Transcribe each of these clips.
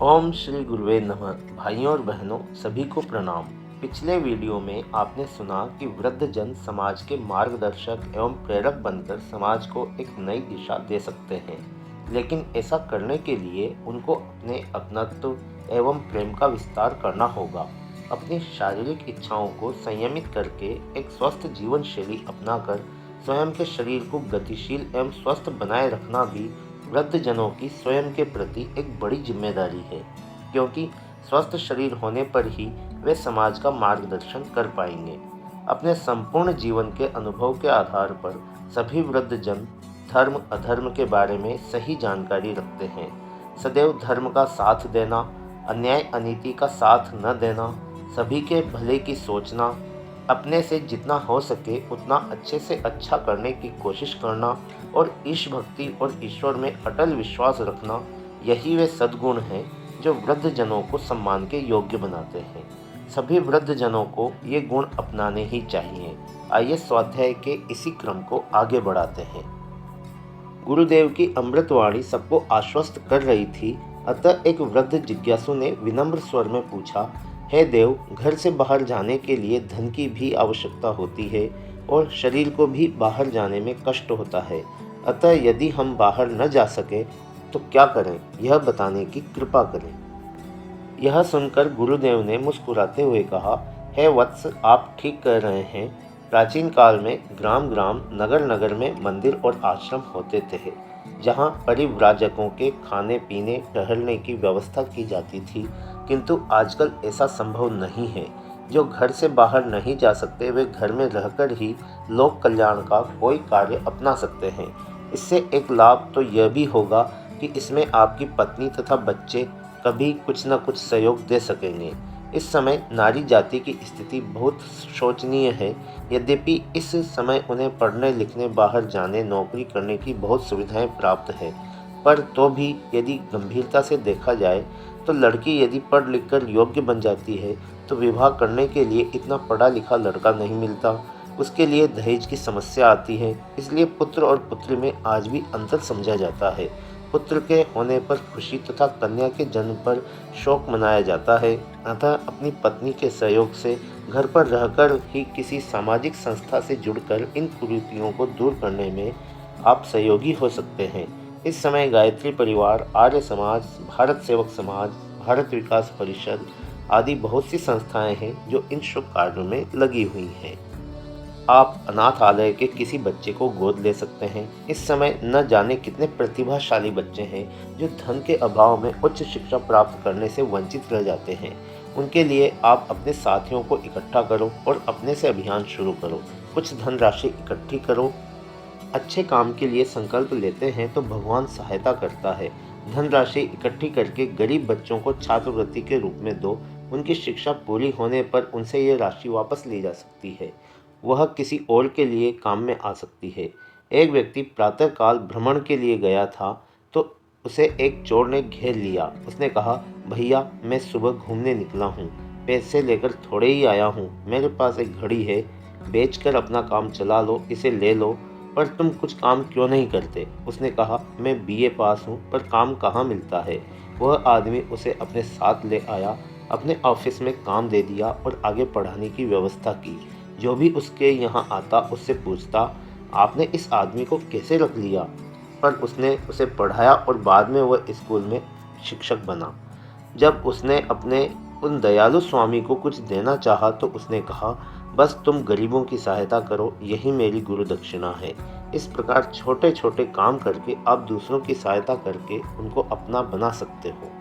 ओम श्री गुरुवे नमः। भाइयों और बहनों, सभी को प्रणाम। पिछले वीडियो में आपने सुना कि वृद्धजन समाज के मार्गदर्शक एवं प्रेरक बनकर समाज को एक नई दिशा दे सकते हैं, लेकिन ऐसा करने के लिए उनको अपने अपनत्व एवं प्रेम का विस्तार करना होगा। अपनी शारीरिक इच्छाओं को संयमित करके एक स्वस्थ जीवन शैली अपनाकर स्वयं के शरीर को गतिशील एवं स्वस्थ बनाए रखना भी वृद्धजनों की स्वयं के प्रति एक बड़ी जिम्मेदारी है, क्योंकि स्वस्थ शरीर होने पर ही वे समाज का मार्गदर्शन कर पाएंगे। अपने संपूर्ण जीवन के अनुभव के आधार पर सभी वृद्धजन धर्म अधर्म के बारे में सही जानकारी रखते हैं। सदैव धर्म का साथ देना, अन्याय अनीति का साथ न देना, सभी के भले की सोचना, अपने से जितना हो सके उतना अच्छे से अच्छा करने की कोशिश करना और ईश भक्ति और ईश्वर में अटल विश्वास रखना, यही वे सद्गुण हैं जो वृद्धजनों को सम्मान के योग्य बनाते हैं। सभी वृद्धजनों को ये गुण अपनाने ही चाहिए। आइए स्वाध्याय के इसी क्रम को आगे बढ़ाते हैं। गुरुदेव की अमृतवाणी सबको आश्वस्त कर रही थी, अतः एक वृद्ध जिज्ञासु ने विनम्र स्वर में पूछा, हे देव, घर से बाहर जाने के लिए धन की भी आवश्यकता होती है और शरीर को भी बाहर जाने में कष्ट होता है। अतः यदि हम बाहर न जा सके तो क्या करें, यह बताने की कृपा करें। यह सुनकर गुरुदेव ने मुस्कुराते हुए कहा, हे वत्स, आप ठीक कह रहे हैं। प्राचीन काल में ग्राम ग्राम नगर नगर में मंदिर और आश्रम होते थे, जहाँ परिव्राजकों के खाने पीने टहलने की व्यवस्था की जाती थी, किंतु आजकल ऐसा संभव नहीं है। जो घर से बाहर नहीं जा सकते वे घर में रहकर ही लोक कल्याण का कोई कार्य अपना सकते हैं। इससे एक लाभ तो यह भी होगा कि इसमें आपकी पत्नी तथा बच्चे कभी कुछ न कुछ सहयोग दे सकेंगे। इस समय नारी जाति की स्थिति बहुत शोचनीय है। यद्यपि इस समय उन्हें पढ़ने लिखने, बाहर जाने, नौकरी करने की बहुत सुविधाएं प्राप्त है, पर तो भी यदि गंभीरता से देखा जाए तो लड़की यदि पढ़ लिख कर योग्य बन जाती है तो विवाह करने के लिए इतना पढ़ा लिखा लड़का नहीं मिलता। उसके लिए दहेज की समस्या आती है। इसलिए पुत्र और पुत्री में आज भी अंतर समझा जाता है। पुत्र के होने पर खुशी तथा कन्या के जन्म पर शोक मनाया जाता है। अतः अपनी पत्नी के सहयोग से घर पर रहकर ही किसी सामाजिक संस्था से जुड़कर इन कुरीतियों को दूर करने में आप सहयोगी हो सकते हैं। इस समय गायत्री परिवार, आर्य समाज, भारत सेवक समाज, भारत विकास परिषद आदि बहुत सी संस्थाएं हैं जो इन शुभ कार्यों में लगी हुई हैं। आप अनाथालय के किसी बच्चे को गोद ले सकते हैं। इस समय न जाने कितने प्रतिभाशाली बच्चे हैं जो धन के अभाव में उच्च शिक्षा प्राप्त करने से वंचित रह जाते हैं। उनके लिए आप अपने साथियों को इकट्ठा करो और अपने से अभियान शुरू करो। कुछ धनराशि इकट्ठी करो। अच्छे काम के लिए संकल्प लेते हैं तो भगवान सहायता करता है। धनराशि इकट्ठी करके गरीब बच्चों को छात्रवृत्ति के रूप में दो। उनकी शिक्षा पूरी होने पर उनसे ये राशि वापस ली जा सकती है। वह किसी और के लिए काम में आ सकती है। एक व्यक्ति प्रातःकाल भ्रमण के लिए गया था तो उसे एक चोर ने घेर लिया। उसने कहा, भैया, मैं सुबह घूमने निकला हूँ, पैसे लेकर थोड़े ही आया हूँ। मेरे पास एक घड़ी है, बेचकर अपना काम चला लो, इसे ले लो, पर तुम कुछ काम क्यों नहीं करते? उसने कहा, मैं बीए पास हूँ, पर काम कहाँ मिलता है। वह आदमी उसे अपने साथ ले आया, अपने ऑफिस में काम दे दिया और आगे पढ़ाने की व्यवस्था की। जो भी उसके यहाँ आता उससे पूछता, आपने इस आदमी को कैसे रख लिया? पर उसने उसे पढ़ाया और बाद में वह स्कूल में शिक्षक बना। जब उसने अपने उन दयालु स्वामी को कुछ देना चाहा तो उसने कहा, बस तुम गरीबों की सहायता करो, यही मेरी गुरु दक्षिणा है। इस प्रकार छोटे छोटे काम करके आप दूसरों की सहायता करके उनको अपना बना सकते हो।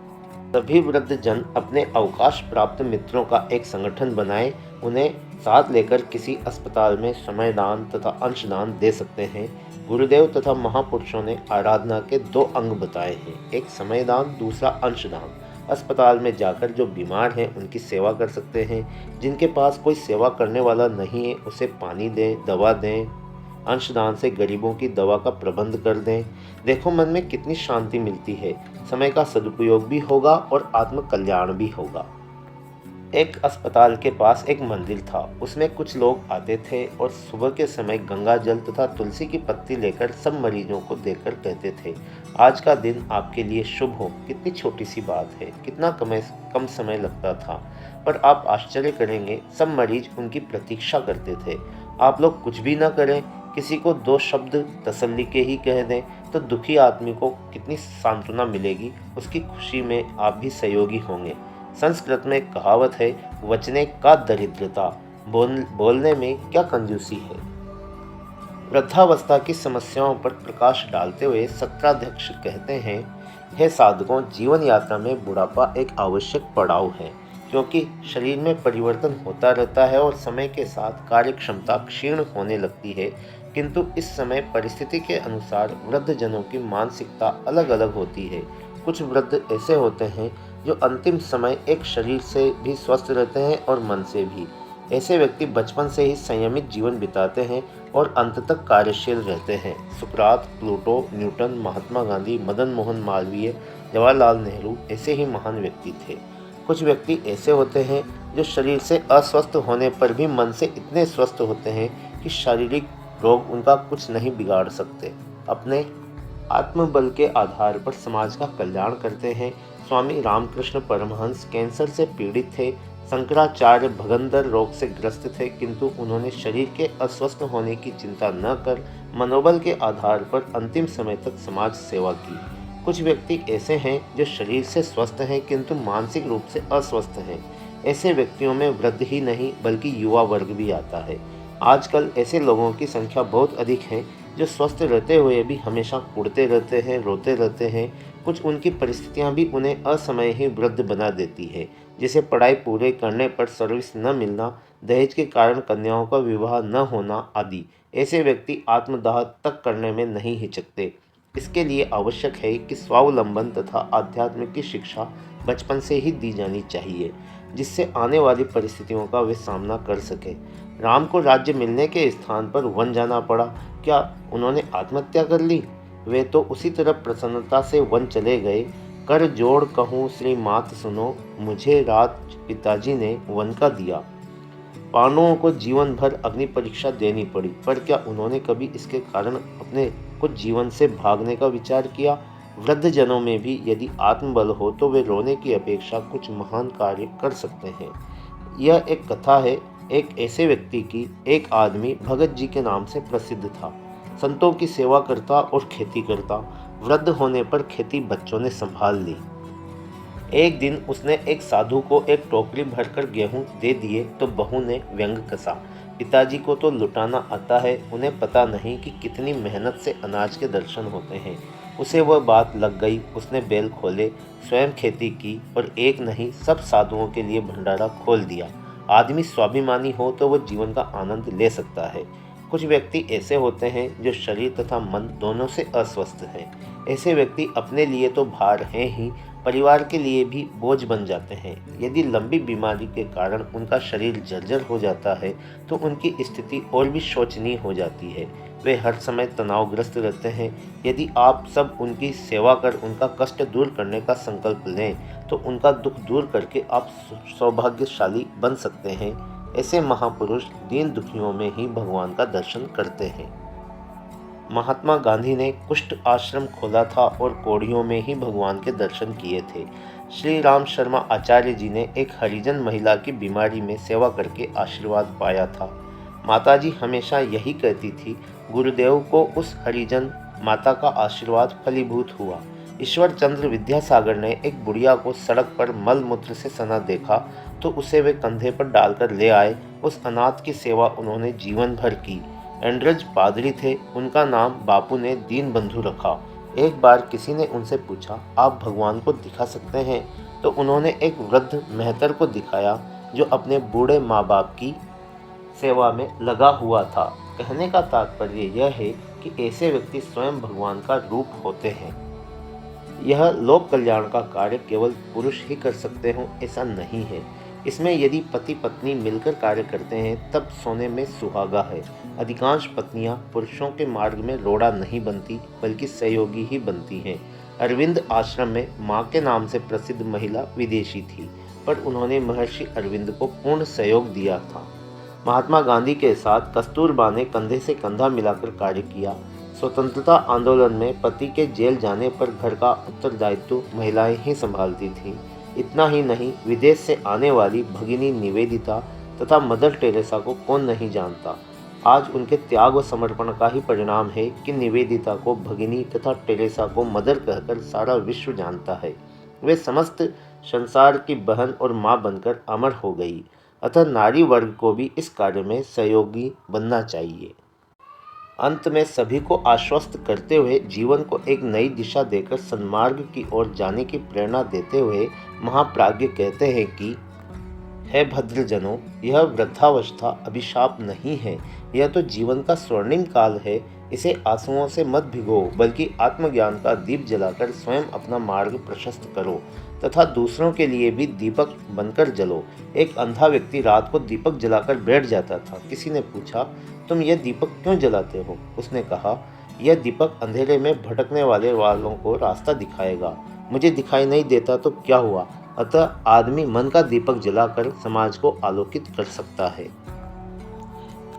सभी वृद्धजन अपने अवकाश प्राप्त मित्रों का एक संगठन बनाएं। उन्हें साथ लेकर किसी अस्पताल में समयदान तथा अंशदान दे सकते हैं। गुरुदेव तथा महापुरुषों ने आराधना के दो अंग बताए हैं, एक समयदान, दूसरा अंशदान। अस्पताल में जाकर जो बीमार हैं उनकी सेवा कर सकते हैं। जिनके पास कोई सेवा करने वाला नहीं है उसे पानी दें, दवा दें। अंशदान से गरीबों की दवा का प्रबंध कर दें। देखो मन में कितनी शांति मिलती है। समय का सदुपयोग भी होगा और आत्म कल्याण भी होगा। एक अस्पताल के पास एक मंदिर था। उसमें कुछ लोग आते थे और सुबह के समय गंगा जल तथा तुलसी की पत्ती लेकर सब मरीजों को देकर कहते थे, आज का दिन आपके लिए शुभ हो। कितनी छोटी सी बात है, कितना कम समय लगता था, पर आप आश्चर्य करेंगे, सब मरीज उनकी प्रतीक्षा करते थे। आप लोग कुछ भी ना करें, किसी को दो शब्द तसल्ली के ही कह दें, तो दुखी आदमी को कितनी सांत्वना मिलेगी, उसकी खुशी में आप भी सहयोगी होंगे। संस्कृत में एक कहावत है, वचने का दरिद्रता, बोलने में क्या कंजूसी है। वृद्धावस्था की समस्याओं पर प्रकाश डालते हुए सत्राध्यक्ष कहते हैं, हे साधकों, जीवन यात्रा में बुढ़ापा एक आवश्यक पड़ाव है, क्योंकि शरीर में परिवर्तन होता रहता है और समय के साथ कार्य क्षमता क्षीण होने लगती है। किंतु इस समय परिस्थिति के अनुसार वृद्ध जनों की मानसिकता अलग अलग होती है। कुछ वृद्ध ऐसे होते हैं जो अंतिम समय एक शरीर से भी स्वस्थ रहते हैं और मन से भी। ऐसे व्यक्ति बचपन से ही संयमित जीवन बिताते हैं और अंत तक कार्यशील रहते हैं। सुकरात, प्लूटो, न्यूटन, महात्मा गांधी, मदन मोहन मालवीय, जवाहरलाल नेहरू ऐसे ही महान व्यक्ति थे। कुछ व्यक्ति ऐसे होते हैं जो शरीर से अस्वस्थ होने पर भी मन से इतने स्वस्थ होते हैं कि शारीरिक रोग उनका कुछ नहीं बिगाड़ सकते। अपने आत्मबल के आधार पर समाज का कल्याण करते हैं। स्वामी रामकृष्ण परमहंस कैंसर से पीड़ित थे। शंकराचार्य भगंदर रोग से ग्रस्त थे, किंतु उन्होंने शरीर के अस्वस्थ होने की चिंता न कर मनोबल के आधार पर अंतिम समय तक समाज सेवा की। कुछ व्यक्ति ऐसे हैं जो शरीर से स्वस्थ हैं किंतु मानसिक रूप से अस्वस्थ हैं। ऐसे व्यक्तियों में वृद्ध ही नहीं बल्कि युवा वर्ग भी आता है। आजकल ऐसे लोगों की संख्या बहुत अधिक है जो स्वस्थ रहते हुए भी हमेशा कुढ़ते रहते हैं, रोते रहते हैं। कुछ उनकी परिस्थितियां भी उन्हें असमय ही वृद्ध बना देती है, जैसे पढ़ाई पूरे करने पर सर्विस न मिलना, दहेज के कारण कन्याओं का विवाह न होना आदि। ऐसे व्यक्ति आत्मदाह तक करने में नहीं हिचकते। इसके लिए आवश्यक है कि स्वावलंबन तथा आध्यात्म की शिक्षा बचपन से ही दी जानी चाहिए, जिससे आने वाली परिस्थितियों का वे सामना कर सके। राम को राज्य मिलने के स्थान पर वन जाना पड़ा, क्या उन्होंने आत्महत्या कर ली? वे तो उसी तरह प्रसन्नता से वन चले गए। कर जोड़ कहूँ श्री मात सुनो, मुझे राज पिताजी ने वन का दिया। पांडवों को जीवन भर अग्नि परीक्षा देनी पड़ी, पर क्या उन्होंने कभी इसके कारण अपने कुछ जीवन से भागने का विचार किया? वृद्ध जनों में भी यदि आत्मबल हो तो वे रोने की अपेक्षा कुछ महान कार्य कर सकते हैं। यह एक कथा है एक ऐसे व्यक्ति की। एक आदमी भगत जी के नाम से प्रसिद्ध था। संतों की सेवा करता और खेती करता। वृद्ध होने पर खेती बच्चों ने संभाल ली। एक दिन उसने एक साधु को एक टोकरी भरकर गेहूं दे दिए तो बहू ने व्यंग कसा, पिताजी को तो लुटाना आता है, उन्हें पता नहीं कि कितनी मेहनत से अनाज के दर्शन होते हैं। उसे वह बात लग गई। उसने बैल खोले, स्वयं खेती की और एक नहीं सब साधुओं के लिए भंडारा खोल दिया। आदमी स्वाभिमानी हो तो वह जीवन का आनंद ले सकता है। कुछ व्यक्ति ऐसे होते हैं जो शरीर तथा मन दोनों से अस्वस्थ हैं। ऐसे व्यक्ति अपने लिए तो भार हैं ही, परिवार के लिए भी बोझ बन जाते हैं। यदि लंबी बीमारी के कारण उनका शरीर जर्जर हो जाता है तो उनकी स्थिति और भी शोचनीय हो जाती है। वे हर समय तनावग्रस्त रहते हैं। यदि आप सब उनकी सेवा कर उनका कष्ट दूर करने का संकल्प लें तो उनका दुख दूर करके आप सौभाग्यशाली बन सकते हैं। ऐसे महापुरुष दीन दुखियों में ही भगवान का दर्शन करते हैं। महात्मा गांधी ने कुष्ठ आश्रम खोला था और कोड़ियों में ही भगवान के दर्शन किए थे। श्री राम शर्मा आचार्य जी ने एक हरिजन महिला की बीमारी में सेवा करके आशीर्वाद पाया था। माताजी हमेशा यही कहती थी, गुरुदेव को उस हरिजन माता का आशीर्वाद फलीभूत हुआ। ईश्वर चंद्र विद्यासागर ने एक बुढ़िया को सड़क पर मल मूत्र से सना देखा तो उसे वे कंधे पर डालकर ले आए। उस अनाथ की सेवा उन्होंने जीवन भर की। एंड्रज पादरी थे, उनका नाम बापू ने दीन बंधु रखा। एक बार किसी ने उनसे पूछा, आप भगवान को दिखा सकते हैं? तो उन्होंने एक वृद्ध मेहतर को दिखाया जो अपने बूढ़े माँ बाप की सेवा में लगा हुआ था। कहने का तात्पर्य यह है कि ऐसे व्यक्ति स्वयं भगवान का रूप होते हैं। यह लोक कल्याण का कार्य केवल पुरुष ही कर सकते हो ऐसा नहीं है। इसमें यदि पति पत्नी मिलकर कार्य करते हैं तब सोने में सुहागा है। अधिकांश पत्नियां पुरुषों के मार्ग में रोड़ा नहीं बनती बल्कि सहयोगी ही बनती हैं। अरविंद आश्रम में माँ के नाम से प्रसिद्ध महिला विदेशी थी। पर उन्होंने महर्षि अरविंद को पूर्ण सहयोग दिया था। महात्मा गांधी के साथ कस्तूरबा ने कंधे से कंधा मिलाकर कार्य किया। स्वतंत्रता आंदोलन में पति के जेल जाने पर घर का उत्तरदायित्व महिलाएं ही संभालती थीं। इतना ही नहीं, विदेश से आने वाली भगिनी निवेदिता तथा मदर टेरेसा को कौन नहीं जानता। आज उनके त्याग और समर्पण का ही परिणाम है कि निवेदिता को भगिनी तथा टेरेसा को मदर कहकर सारा विश्व जानता है। वे समस्त संसार की बहन और माँ बनकर अमर हो गई। अतः नारी वर्ग को भी इस कार्य में सहयोगी बनना चाहिए। अंत में सभी को आश्वस्त करते हुए जीवन को एक नई दिशा देकर सन्मार्ग की ओर जाने की प्रेरणा देते हुए महाप्राज्ञ कहते हैं कि है भद्रजनों, यह वृद्धावस्था अभिशाप नहीं है, यह तो जीवन का स्वर्णिम काल है। इसे आंसुओं से मत भिगो, बल्कि आत्मज्ञान का दीप जलाकर स्वयं अपना मार्ग प्रशस्त करो तथा दूसरों के लिए भी दीपक बनकर जलो। एक अंधा व्यक्ति रात को दीपक जलाकर बैठ जाता था। किसी ने पूछा, तुम यह दीपक क्यों जलाते हो? उसने कहा, यह दीपक अंधेरे में भटकने वालों को रास्ता दिखाएगा। मुझे दिखाई नहीं देता तो क्या हुआ? अतः आदमी मन का दीपक जलाकर समाज को आलोकित कर सकता है।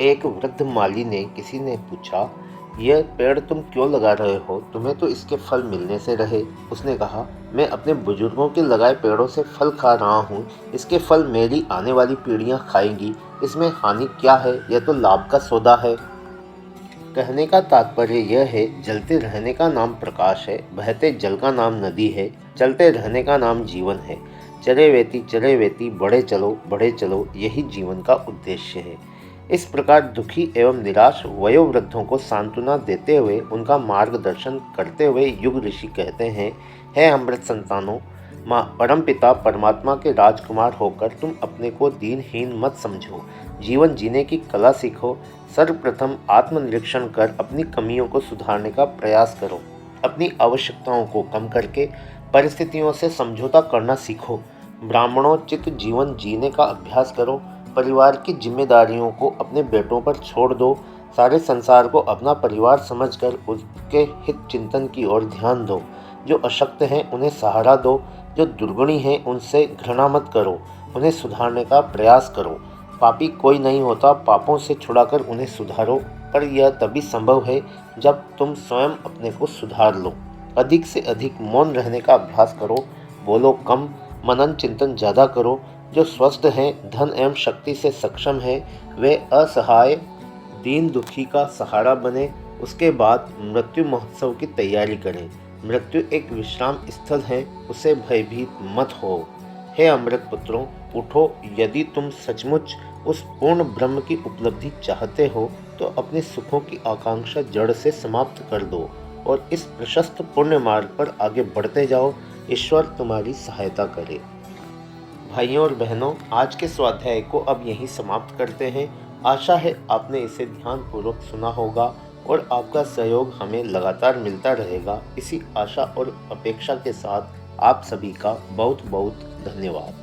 एक वृद्ध माली ने किसी ने पूछा, यह पेड़ तुम क्यों लगा रहे हो? तुम्हें तो इसके फल मिलने से रहे। उसने कहा, मैं अपने बुजुर्गों के लगाए पेड़ों से फल खा रहा हूँ। इसके फल मेरी आने वाली पीढ़ियाँ खाएंगी। इसमें हानि क्या है? यह तो लाभ का सौदा है। कहने का तात्पर्य यह है, जलते रहने का नाम प्रकाश है, बहते जल का नाम नदी है, चलते रहने का नाम जीवन है। चले वेती बढ़े चलो, यही जीवन का उद्देश्य है। इस प्रकार दुखी एवं निराश वयोवृद्धों को सांत्वना देते हुए उनका मार्गदर्शन करते हुए युग ऋषि कहते हैं, हे अमृत संतानों, परमपिता परमात्मा के राजकुमार होकर तुम अपने को दीनहीन मत समझो। जीवन जीने की कला सीखो। सर्वप्रथम आत्मनिरीक्षण कर अपनी कमियों को सुधारने का प्रयास करो। अपनी आवश्यकताओं को कम करके परिस्थितियों से समझौता करना सीखो। ब्राह्मणोचित जीवन जीने का अभ्यास करो। परिवार की जिम्मेदारियों को अपने बेटों पर छोड़ दो। सारे संसार को अपना परिवार समझकर उसके हित चिंतन की ओर ध्यान दो। जो अशक्त हैं उन्हें सहारा दो। जो दुर्गुणी हैं उनसे घृणा मत करो, उन्हें सुधारने का प्रयास करो। पापी कोई नहीं होता, पापों से छुड़ाकर उन्हें सुधारो। पर यह तभी संभव है जब तुम स्वयं अपने को सुधार लो। अधिक से अधिक मौन रहने का अभ्यास करो। बोलो कम, मनन चिंतन ज़्यादा करो। जो स्वस्थ हैं, धन एवं शक्ति से सक्षम हैं, वे असहाय दीन दुखी का सहारा बने। उसके बाद मृत्यु महोत्सव की तैयारी करें। मृत्यु एक विश्राम स्थल है, उसे भयभीत मत हो। हे अमृत पुत्रों, उठो। यदि तुम सचमुच उस पूर्ण ब्रह्म की उपलब्धि चाहते हो तो अपने सुखों की आकांक्षा जड़ से समाप्त कर दो और इस प्रशस्त पुण्य मार्ग पर आगे बढ़ते जाओ। ईश्वर तुम्हारी सहायता करे। भाइयों और बहनों, आज के स्वाध्याय को अब यहीं समाप्त करते हैं। आशा है आपने इसे ध्यानपूर्वक सुना होगा और आपका सहयोग हमें लगातार मिलता रहेगा। इसी आशा और अपेक्षा के साथ आप सभी का बहुत बहुत धन्यवाद।